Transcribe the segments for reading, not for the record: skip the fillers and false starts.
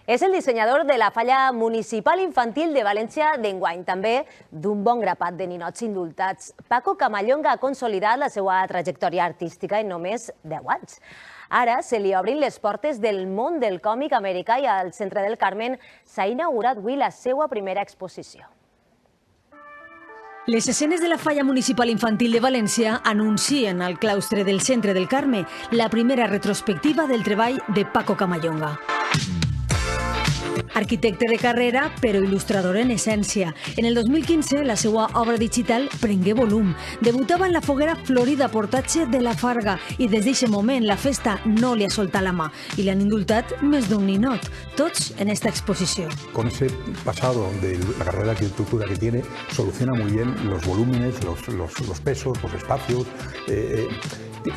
És el dissenyador de la Falla Municipal Infantil de València d'enguany, també d'un bon grapat de ninots indultats. Paco Camallonga ha consolidat la seva trajectòria artística en només 10 anys. Ara se li obrin les portes del món del còmic americà i al Centre del Carmen s'ha inaugurat avui la seva primera exposició. Les escenes de la Falla Municipal Infantil de València anuncien al claustre del Centre del Carme la primera retrospectiva del treball de Paco Camallonga. Arquitecte de carrera, però il·lustrador en essència. En el 2015, la seva obra digital prengué volum. Debutava en la foguera Florida Portatge de la Farga i des d'aquest moment la festa no li ha soltat la mà i li han indultat més d'un ninot, tots en esta exposición. Con ese pasado de la carrera de arquitectura que tiene, soluciona muy bien los volúmenes, los pesos, los espacios.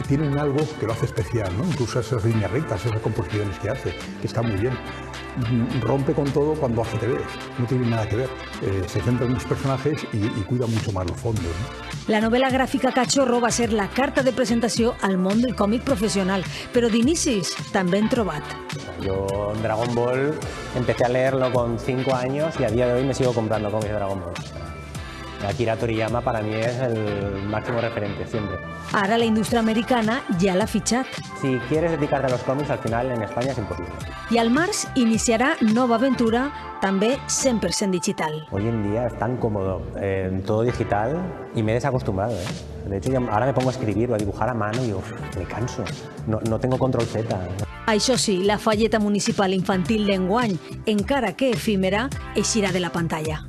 Tiene un algo que lo hace especial, ¿no? Incluso esas líneas rectas, esas composiciones que hace, que está muy bien. Rompe con todo cuando hace TV, no tiene nada que ver. Se centra en los personajes y cuida mucho más los fondos, ¿no? La novel·la gràfica Cachorro va ser la carta de presentació al món del còmic professional, però d'inicis també hem trobat. Yo Dragon Ball empecé a leerlo con 5 años y a día de hoy me sigo comprando cómics de Dragon Ball. Akira Toriyama para mí es el máximo referente, siempre. Ara la indústria americana ja l'ha fitxat. Si quieres dedicarte a los cómics, al final en España es imposible. I al març iniciarà nova aventura, també 100% digital. Hoy en día es tan cómodo, todo digital, y me he desacostumbrado. De hecho, ahora me pongo a escribir o a dibujar a mano y me canso. No tengo control Z. Això sí, la Falleta Municipal Infantil d'enguany, encara que efímera, eixirà de la pantalla.